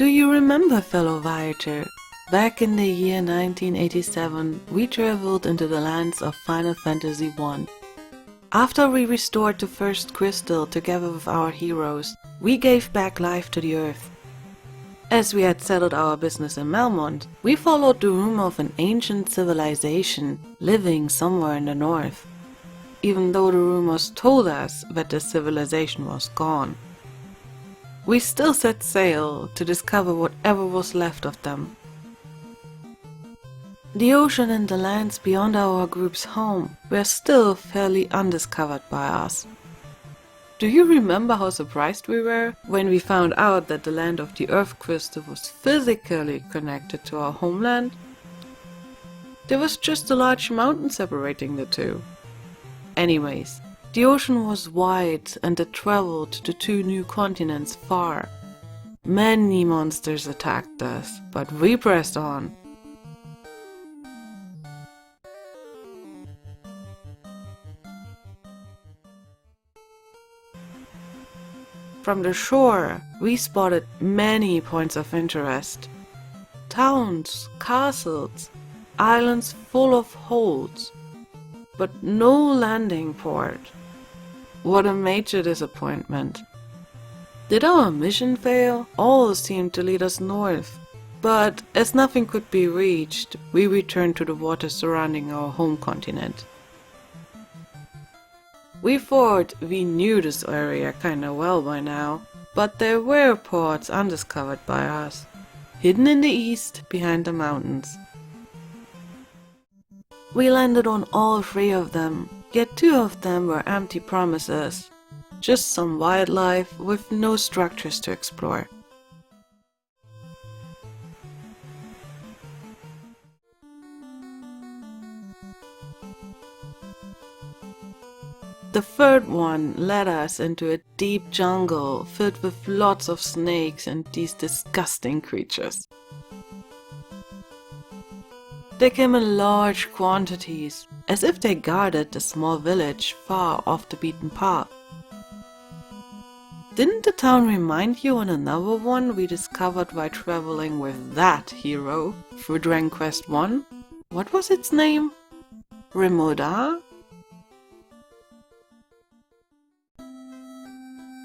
Do you remember, fellow Voyager? Back in the year 1987, we traveled into the lands of Final Fantasy I. After we restored the first crystal together with our heroes, we gave back life to the Earth. As we had settled our business in Melmond, we followed the rumor of an ancient civilization living somewhere in the north, even though the rumors told us that the civilization was gone. We still set sail to discover whatever was left of them. The ocean and the lands beyond our group's home were still fairly undiscovered by us. Do you remember how surprised we were when we found out that the land of the Earth crystal was physically connected to our homeland? There was just a large mountain separating the two. Anyways, the ocean was wide and it traveled the two new continents far. Many monsters attacked us, but we pressed on. From the shore, we spotted many points of interest. Towns, castles, islands full of holds, but no landing port. What a major disappointment. Did our mission fail? All seemed to lead us north, but as nothing could be reached, we returned to the waters surrounding our home continent. We thought we knew this area kinda well by now, but there were ports undiscovered by us, hidden in the east behind the mountains. We landed on all three of them, yet two of them were empty promises, just some wildlife with no structures to explore. The third one led us into a deep jungle filled with lots of snakes and these disgusting creatures. They came in large quantities, as if they guarded the small village far off the beaten path. Didn't the town remind you on another one we discovered while traveling with that hero through Dragon Quest I? What was its name? Rimoda?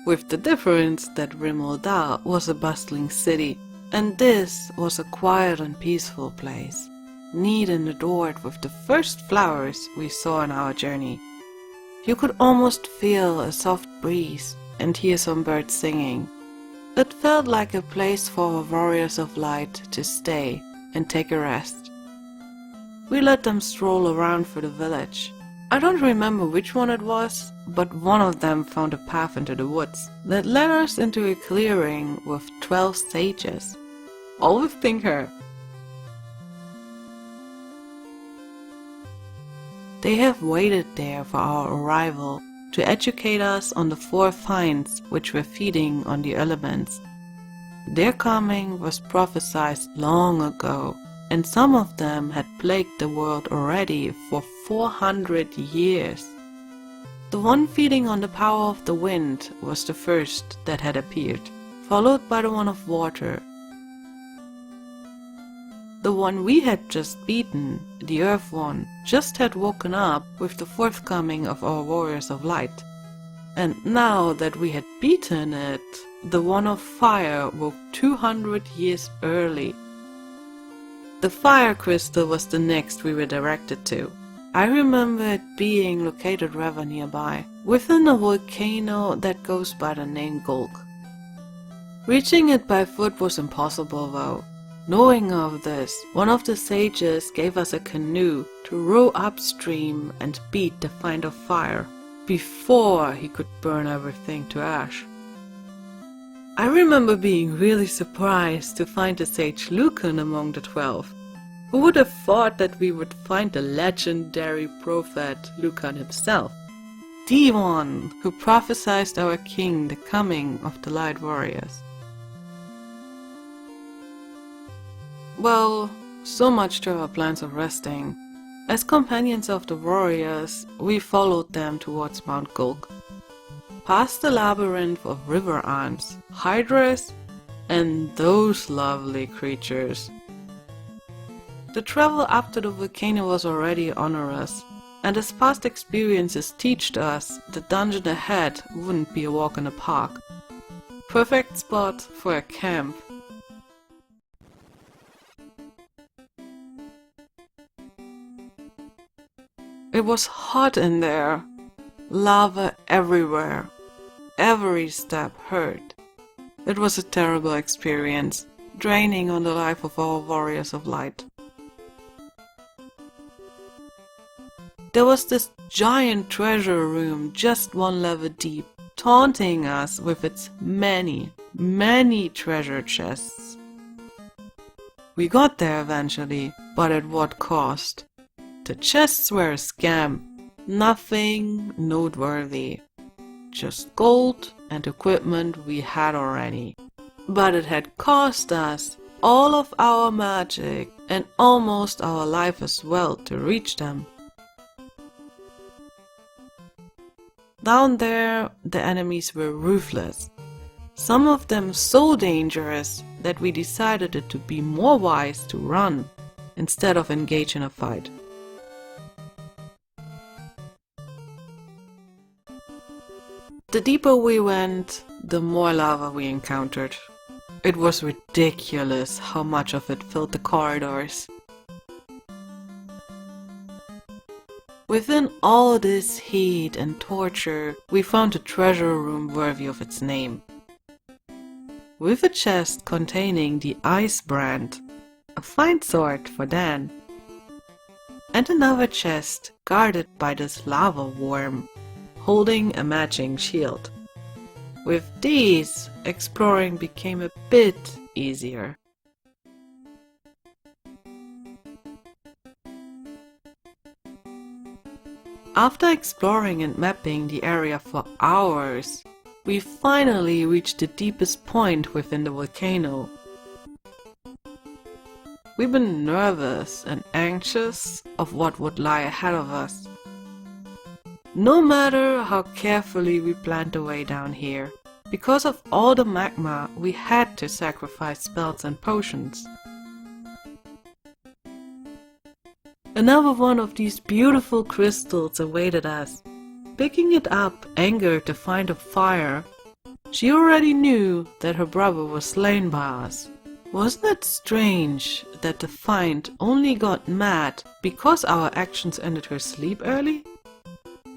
With the difference that Rimoda was a bustling city, and this was a quiet and peaceful place, neat and adored with the first flowers we saw on our journey. You could almost feel a soft breeze and hear some birds singing. It felt like a place for warriors of light to stay and take a rest. We let them stroll around through the village. I don't remember which one it was, but one of them found a path into the woods that led us into a clearing with 12 sages, all with pink hair. They have waited there for our arrival to educate us on the 4 finds which were feeding on the elements. Their coming was prophesied long ago, and some of them had plagued the world already for 400 years. The one feeding on the power of the wind was the first that had appeared, followed by the one of water. The one we had just beaten, the Earth one, just had woken up with the forthcoming of our warriors of light. And now that we had beaten it, the one of fire woke 200 years early. The fire crystal was the next we were directed to. I remember it being located rather nearby, within a volcano that goes by the name Gulk. Reaching it by foot was impossible though. Knowing of this, one of the sages gave us a canoe to row upstream and beat the find of fire, before he could burn everything to ash. I remember being really surprised to find the sage Lucan among the 12. Who would have thought that we would find the legendary prophet Lucan himself, the one who prophesied our king the coming of the light warriors? Well, so much to our plans of resting. As companions of the warriors, we followed them towards Mount Gulk. Past the labyrinth of river arms, hydras, And those lovely creatures. The travel up to the volcano was already onerous, and as past experiences teached us, the dungeon ahead wouldn't be a walk in the park. Perfect spot for a camp. It was hot in there. Lava everywhere. Every step hurt. It was a terrible experience, draining on the life of our warriors of light. There was this giant treasure room just one level deep, taunting us with its many, many treasure chests. We got there eventually, but at what cost? The chests were a scam, nothing noteworthy. Just gold and equipment we had already. But it had cost us all of our magic and almost our life as well to reach them. Down there, the enemies were ruthless. Some of them so dangerous that we decided it to be more wise to run instead of engage in a fight. The deeper we went, the more lava we encountered. It was ridiculous how much of it filled the corridors. Within all this heat and torture, we found a treasure room worthy of its name. With a chest containing the Ice Brand, a fine sword for Dan, and another chest guarded by this lava worm, holding a matching shield. With these, exploring became a bit easier. After exploring and mapping the area for hours, we finally reached the deepest point within the volcano. We've been nervous and anxious of what would lie ahead of us. No matter how carefully we planned the way down here, because of all the magma, we had to sacrifice spells and potions. Another one of these beautiful crystals awaited us. Picking it up angered the Find of Fire. She already knew that her brother was slain by us. Wasn't it strange that the Find only got mad because our actions ended her sleep early?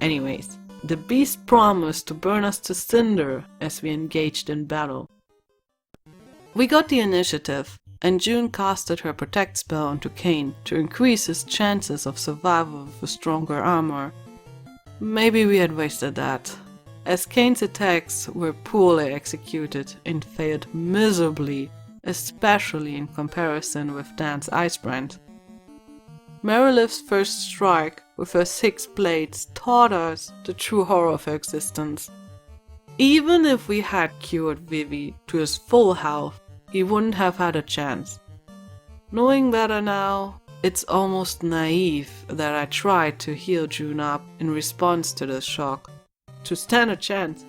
Anyways, the beast promised to burn us to cinder as we engaged in battle. We got the initiative, and June casted her protect spell onto Kane to increase his chances of survival with a stronger armor. Maybe we had wasted that, as Kane's attacks were poorly executed and failed miserably, especially in comparison with Dan's Icebrand. Marilith's first strike with her 6 blades taught us the true horror of her existence. Even if we had cured Vivi to his full health, he wouldn't have had a chance. Knowing better now, it's almost naive that I tried to heal June up in response to this shock, to stand a chance.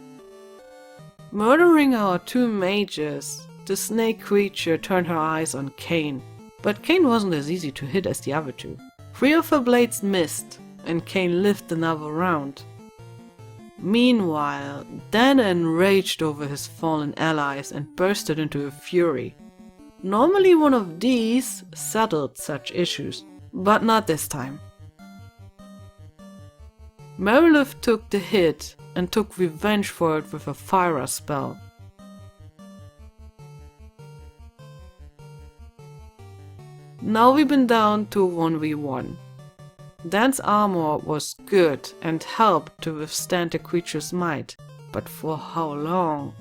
Murdering our 2 mages, the snake creature turned her eyes on Kane, but Kane wasn't as easy to hit as the other 2. 3 of her blades missed, and Kane lived another round. Meanwhile, Dan enraged over his fallen allies and bursted into a fury. Normally one of these settled such issues, but not this time. Marilith took the hit and took revenge for it with a fire spell. Now we've been down to 1v1. Dan's armor was good and helped to withstand the creature's might, but for how long?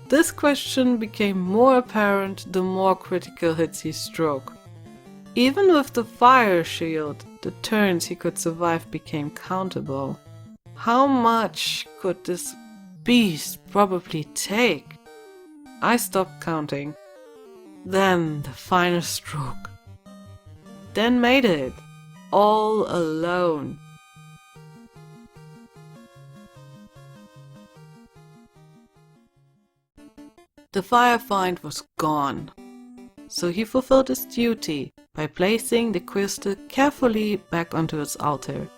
This question became more apparent the more critical hits he struck. Even with the fire shield, the turns he could survive became countable. How much could this beast probably take? I stopped counting. Then the final stroke. Dan made it. All alone. The firefind was gone, so he fulfilled his duty by placing the crystal carefully back onto its altar.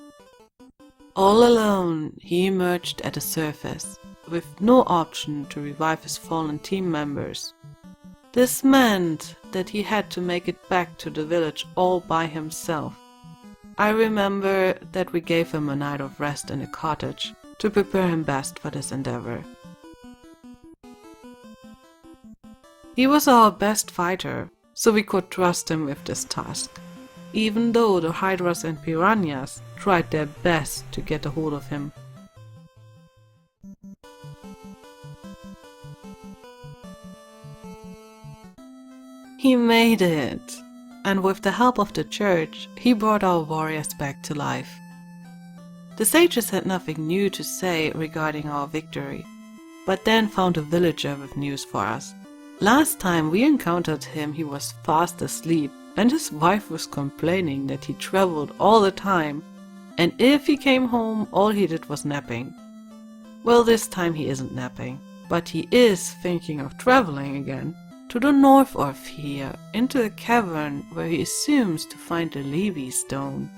All alone, he emerged at the surface, with no option to revive his fallen team members. This meant that he had to make it back to the village all by himself. I remember that we gave him a night of rest in a cottage to prepare him best for this endeavor. He was our best fighter, so we could trust him with this task, even though the hydras and piranhas tried their best to get a hold of him. He made it, and with the help of the church, he brought our warriors back to life. The sages had nothing new to say regarding our victory, but then found a villager with news for us. Last time we encountered him, he was fast asleep, and his wife was complaining that he traveled all the time, and if he came home, all he did was napping. Well, this time he isn't napping, but he is thinking of traveling again, to the north of here, into a cavern where he assumes to find the Levi stone.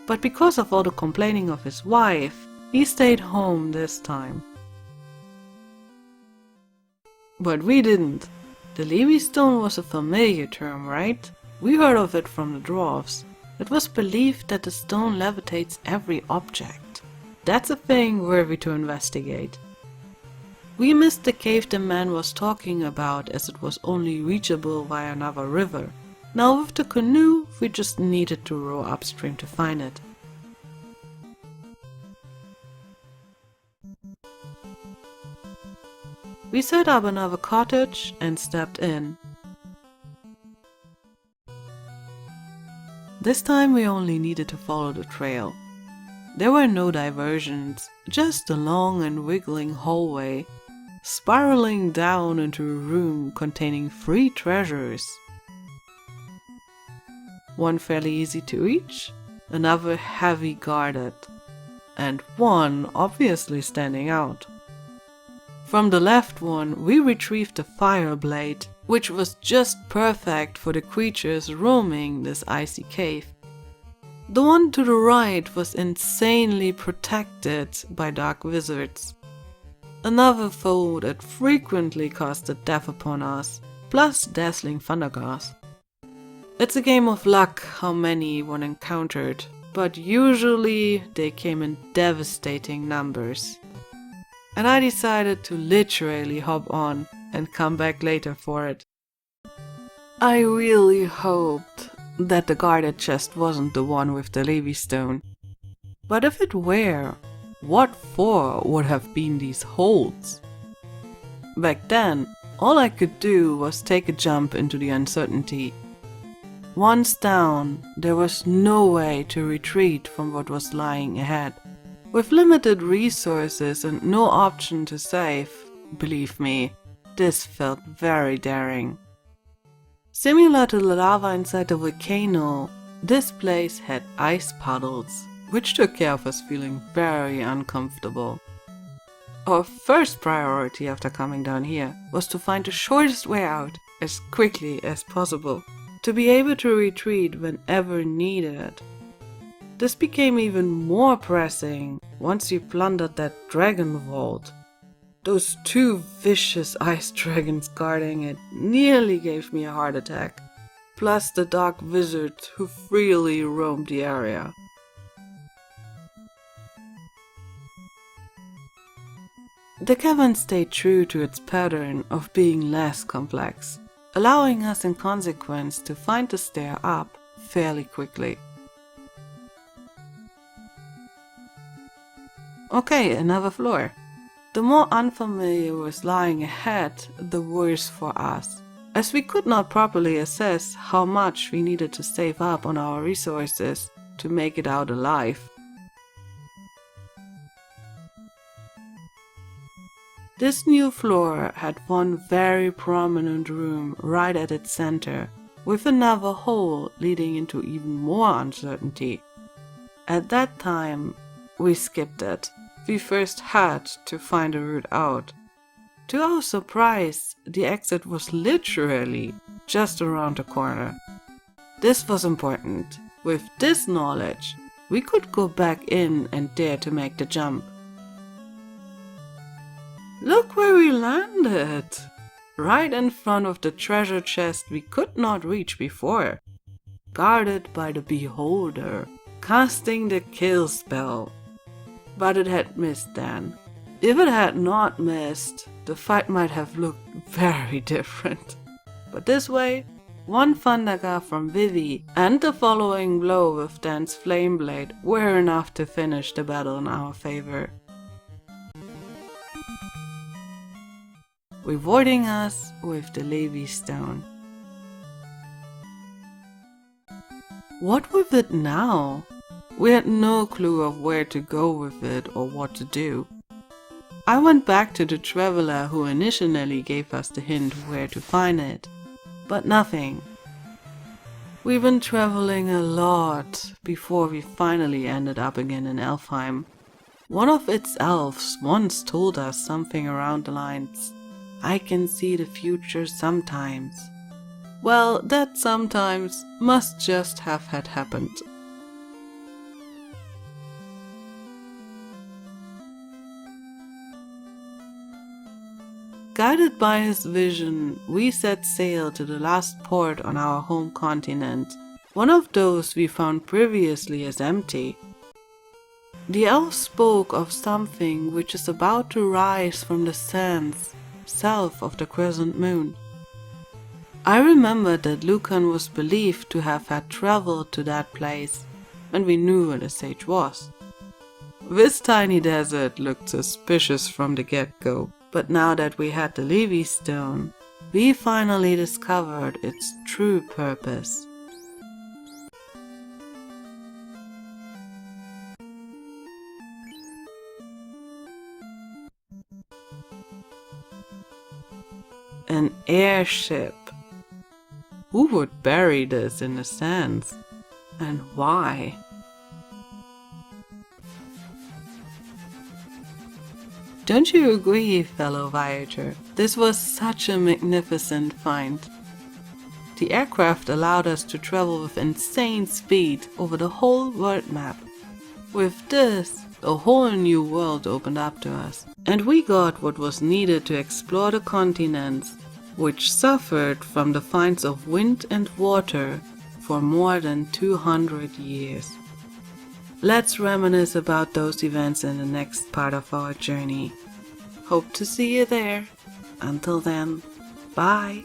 But because of all the complaining of his wife, he stayed home this time. But we didn't. The Levi stone was a familiar term, right? We heard of it from the dwarves. It was believed that the stone levitates every object. That's a thing worthy to investigate. We missed the cave the man was talking about, as it was only reachable via another river. Now with the canoe, we just needed to row upstream to find it. We set up another cottage and stepped in. This time we only needed to follow the trail. There were no diversions, just a long and wiggling hallway, spiraling down into a room containing 3 treasures. One fairly easy to reach, another heavy guarded, and one obviously standing out. From the left one, we retrieved the fire blade, which was just perfect for the creatures roaming this icy cave. The one to the right was insanely protected by dark wizards. Another foe that frequently casted death upon us, plus dazzling thundergas. It's a game of luck how many one encountered, but usually they came in devastating numbers. And I decided to literally hop on and come back later for it. I really hoped that the guarded chest wasn't the one with the Levi stone. But if it were, what for would have been these holds? Back then, all I could do was take a jump into the uncertainty. Once down, there was no way to retreat from what was lying ahead. With limited resources and no option to save, believe me, this felt very daring. Similar to the lava inside the volcano, this place had ice puddles, which took care of us feeling very uncomfortable. Our first priority after coming down here was to find the shortest way out as quickly as possible, to be able to retreat whenever needed. This became even more pressing once we plundered that dragon vault. Those 2 vicious ice dragons guarding it nearly gave me a heart attack, plus the dark wizards who freely roamed the area. The cavern stayed true to its pattern of being less complex, allowing us in consequence to find the stair up fairly quickly. Okay, another floor. The more unfamiliar was lying ahead, the worse for us, as we could not properly assess how much we needed to save up on our resources to make it out alive. This new floor had one very prominent room right at its center, with another hole leading into even more uncertainty. At that time, we skipped it. We first had to find a route out. To our surprise, the exit was literally just around the corner. This was important. With this knowledge, we could go back in and dare to make the jump. Look where we landed! Right in front of the treasure chest we could not reach before, guarded by the beholder, casting the kill spell. But it had missed then. If it had not missed, the fight might have looked very different. But this way, one Thundergar from Vivi and the following blow with Dan's Flame Blade were enough to finish the battle in our favor, rewarding us with the Levi Stone. What with it now? We had no clue of where to go with it or what to do. I went back to the traveler who initially gave us the hint where to find it, but nothing. We've been traveling a lot before we finally ended up again in Elfheim. One of its elves once told us something around the lines, "I can see the future sometimes." Well, that sometimes must just have had happened. Guided by his vision, we set sail to the last port on our home continent, one of those we found previously as empty. The elf spoke of something which is about to rise from the sands south of the crescent moon. I remembered that Lucan was believed to have had traveled to that place, and we knew where the sage was. This tiny desert looked suspicious from the get-go. But now that we had the Levi Stone, we finally discovered its true purpose. An airship. Who would bury this in the sands? And why? Don't you agree, fellow Voyager? This was such a magnificent find. The aircraft allowed us to travel with insane speed over the whole world map. With this, a whole new world opened up to us, and we got what was needed to explore the continents, which suffered from the finds of wind and water for more than 200 years. Let's reminisce about those events in the next part of our journey. Hope to see you there. Until then, bye.